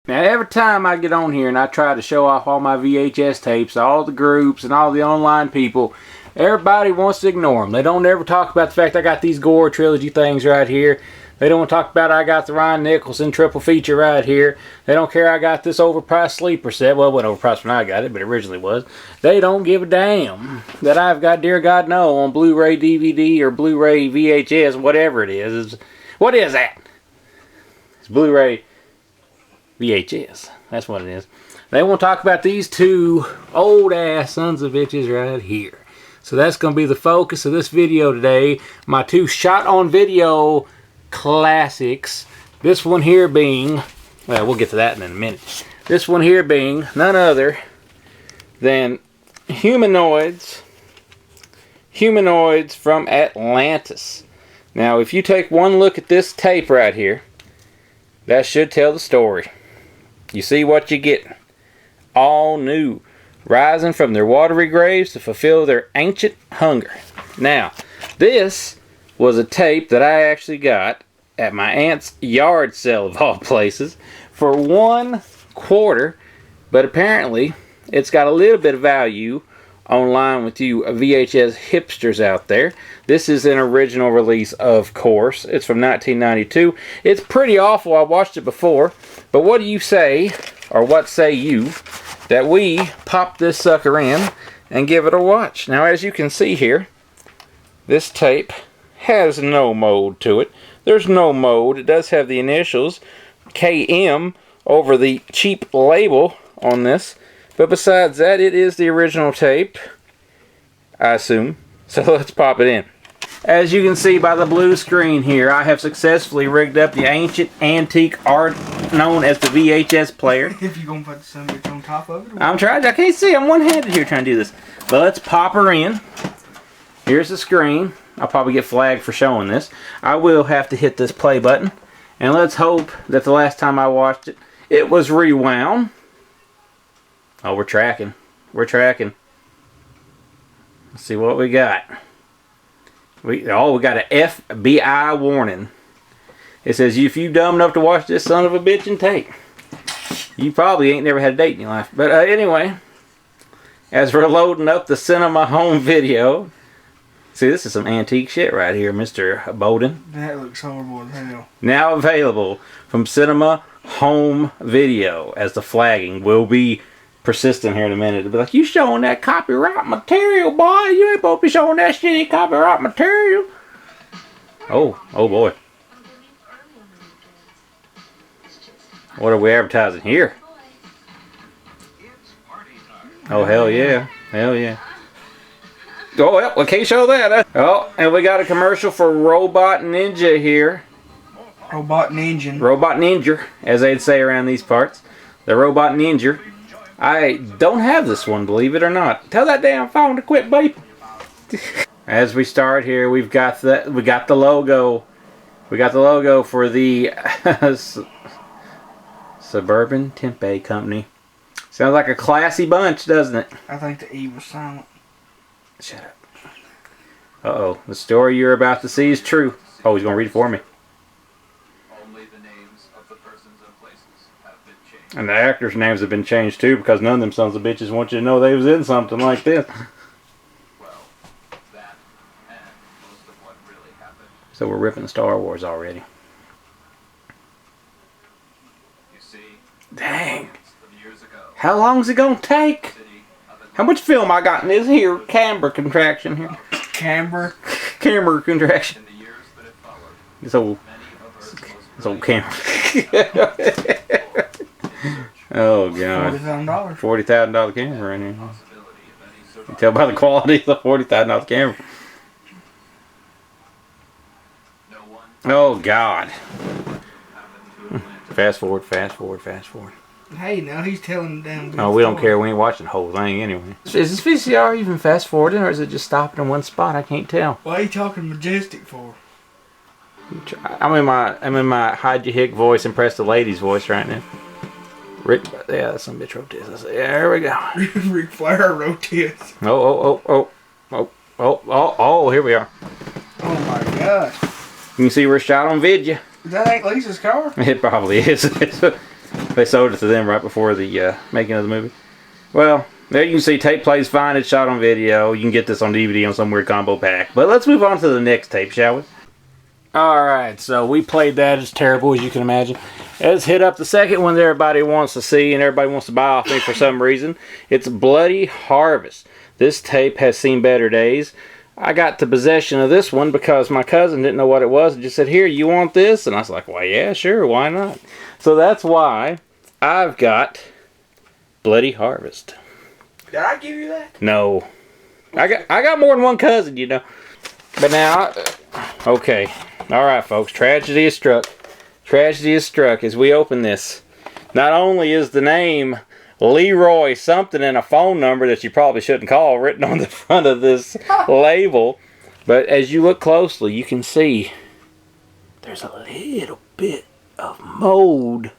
Now every time I get on here and I try to show off all my VHS tapes, all the groups and all the online people, everybody wants to ignore them. They don't ever talk about the fact I got these Gore trilogy things right here. They don't want to talk about I got the Ryan Nicholson triple feature right here. They don't care I got this overpriced sleeper set. Well, it wasn't overpriced when I got it, but it originally was. They don't give a damn that I've got Dear God No on Blu-ray DVD or Blu-ray VHS, whatever it is. What is that? It's Blu-ray VHS. That's what it is. They want to talk about these two old-ass sons of bitches right here. So that's going to be the focus of this video today. My two shot-on-video classics. This one here being, well, we'll get to that in a minute. This one here being none other than Humanoids from Atlantis. Now, if you take one look at this tape right here, that should tell the story. You see what you get. All new. Rising from their watery graves to fulfill their ancient hunger. Now, this was a tape that I actually got at my aunt's yard sale of all places for $1.25, but apparently it's got a little bit of value online with you VHS hipsters out there. This is an original release, of course. It's from 1992. It's pretty awful. I watched it before, but what do you say, or what say you, that we pop this sucker in and give it a watch? Now, as you can see here, this tape has no mode to it. There's no mode. It does have the initials KM over the cheap label on this. But besides that, it is the original tape, I assume. So let's pop it in. As you can see by the blue screen here, I have successfully rigged up the ancient antique art known as the VHS player. If you're going to put the sandwich on top of it? I'm trying. I can't see. I'm one-handed here trying to do this. But let's pop her in. Here's the screen. I'll probably get flagged for showing this. I will have to hit this play button. And let's hope that the last time I watched it, it was rewound. Oh, we're tracking. We're tracking. Let's see what we got. We got an FBI warning. It says, if you dumb enough to watch this son of a bitch and tape, you probably ain't never had a date in your life. But anyway, as we're loading up the Cinema Home Video, see, this is some antique shit right here, Mr. Bowden. That looks horrible as hell. Now available from Cinema Home Video, as the flagging will be persistent here in a minute. It'll be like, you showing that copyright material, boy. You ain't supposed to be showing that shitty copyright material. Oh boy. What are we advertising here? Oh, hell yeah. Hell yeah. Oh, well, we can't show that. Oh, and we got a commercial for Robot Ninja here. Robot Ninja. Robot Ninja, as they'd say around these parts. The Robot Ninja. I don't have this one, believe it or not. Tell that damn phone to quit beeping. As we start here, we got the logo. We got the logo for the Suburban Tempeh Company. Sounds like a classy bunch, doesn't it? I think the E was silent. Shut up. Uh-oh. The story you're about to see is true. Oh, he's going to read it for me. Only the names of the persons and places have been changed. And the actors' names have been changed too, because none of them sons of bitches want you to know they was in something like this. Well, that and most of what really happened. So we're ripping Star Wars already. You see, Dang. of years ago, How long's it going to take? city of How much film I got in this here camera contraction here? Camber. Camera contraction. in the years that have followed, This old many of Earth's most camera. Oh god. $40,000. $40,000 camera in here. possibility of any You survival. can tell by the quality of the $40,000 camera. No one Oh god. happened to Atlanta. Fast forward, fast forward, fast forward. Hey, now he's telling the damn good Oh, we don't story. care. We ain't watching the whole thing anyway. Is this VCR even fast forwarding, or is it just stopping in one spot? I can't tell. Why are you talking majestic for? I'm in my hide your hick voice and press the lady's voice right now. Rick, yeah, that's some bitch wrote this. There we go. Ric Flair wrote this. Oh, here we are. Oh my gosh. You can see we're shot on video. That ain't Lisa's car? It probably is. They sold it to them right before the making of the movie. Well, there you can see tape plays fine. It's shot on video. You can get this on DVD on some weird combo pack. But let's move on to the next tape, shall we? Alright, so we played that. It's terrible, as you can imagine. Let's hit up the second one that everybody wants to see and everybody wants to buy off me for some reason. It's Bloody Harvest. This tape has seen better days. I got to possession of this one because my cousin didn't know what it was and just said, "Here, you want this?" And I was like, "Well, yeah, sure, why not?" So that's why I've got Bloody Harvest. Did I give you that? No. I got more than one cousin, you know. But now, okay. Alright, folks, tragedy is struck. Tragedy is struck as we open this. Not only is the name Leroy something and a phone number that you probably shouldn't call written on the front of this label, but as you look closely, you can see there's a little bit of mold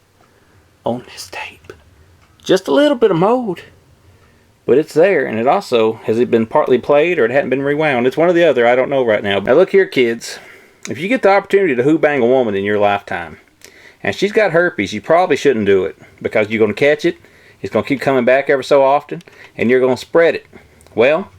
on this tape. Just a little bit of mold. But it's there, and it also, has it been partly played or it hadn't been rewound? It's one or the other, I don't know right now. Now look here, kids. If you get the opportunity to bang a woman in your lifetime, and she's got herpes, you probably shouldn't do it, because you're going to catch it, it's going to keep coming back ever so often, and you're going to spread it. Well,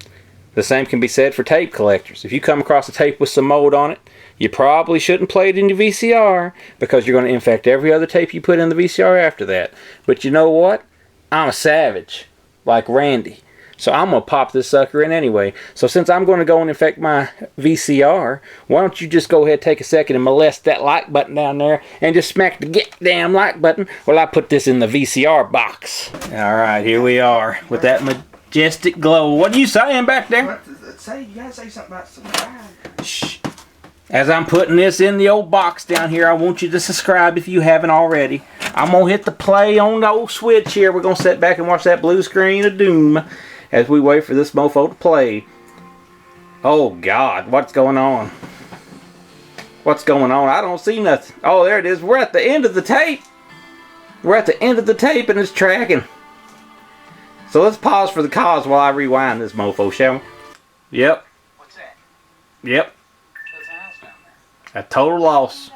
the same can be said for tape collectors. If you come across a tape with some mold on it, you probably shouldn't play it in your VCR, because you're going to infect every other tape you put in the VCR after that. But you know what? I'm a savage. Like Randy. So I'm going to pop this sucker in anyway. So since I'm going to go and infect my VCR, why don't you just go ahead, take a second and molest that like button down there and just smack the damn like button while I put this in the VCR box. Alright, here we are with that majestic glow. What are you saying back there? You gotta say something about subscribe. Shh. As I'm putting this in the old box down here, I want you to subscribe if you haven't already. I'm going to hit the play on the old switch here. We're going to sit back and watch that blue screen of doom as we wait for this mofo to play. Oh, God. What's going on? What's going on? I don't see nothing. Oh, there it is. We're at the end of the tape. We're at the end of the tape and it's tracking. So let's pause for the cause while I rewind this mofo, shall we? Yep. What's that? Yep. There's a house down there. A total loss.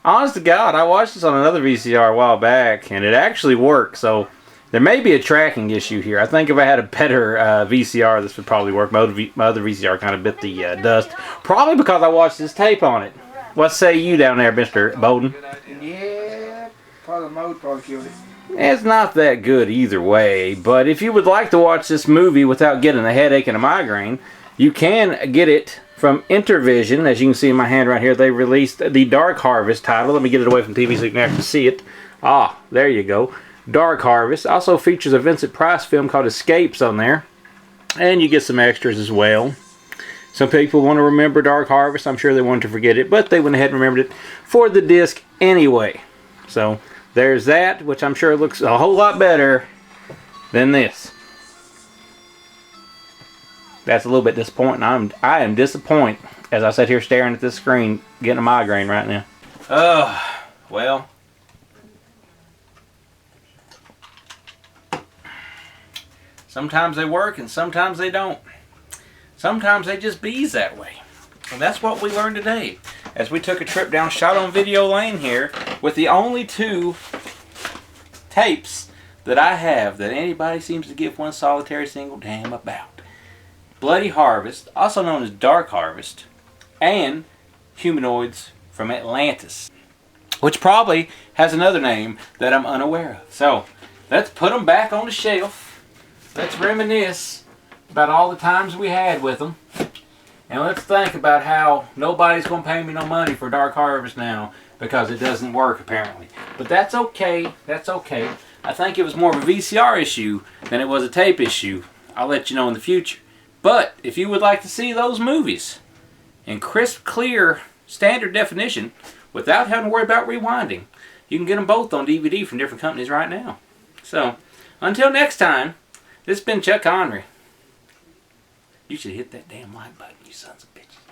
Honest to God, I watched this on another VCR a while back, and it actually worked, so there may be a tracking issue here. I think if I had a better VCR, this would probably work. My other VCR kind of bit the dust. Probably because I watched this tape on it. What say you down there, Mr. Bowden? Yeah, probably the mode probably killed it. It's not that good either way, but if you would like to watch this movie without getting a headache and a migraine, you can get it from Intervision. As you can see in my hand right here, they released the Dark Harvest title. Let me get it away from TV so you can actually see it. Ah, there you go. Dark Harvest. Also features a Vincent Price film called Escapes on there. And you get some extras as well. Some people want to remember Dark Harvest. I'm sure they wanted to forget it, but they went ahead and remembered it for the disc anyway. So there's that, which I'm sure looks a whole lot better than this. That's a little bit disappointing. I am disappointed as I sit here staring at this screen, getting a migraine right now. Well. Sometimes they work and sometimes they don't. Sometimes they just bees that way. And that's what we learned today as we took a trip down shot on video lane here with the only two tapes that I have that anybody seems to give one solitary single damn about. Bloody Harvest, also known as Dark Harvest, and Humanoids from Atlantis, which probably has another name that I'm unaware of. So, let's put them back on the shelf. Let's reminisce about all the times we had with them. And let's think about how nobody's going to pay me no money for Dark Harvest now because it doesn't work apparently. But that's okay. That's okay. I think it was more of a VCR issue than it was a tape issue. I'll let you know in the future. But if you would like to see those movies in crisp, clear, standard definition without having to worry about rewinding, you can get them both on DVD from different companies right now. So, until next time, this has been Chuck Connery. You should hit that damn like button, you sons of bitches.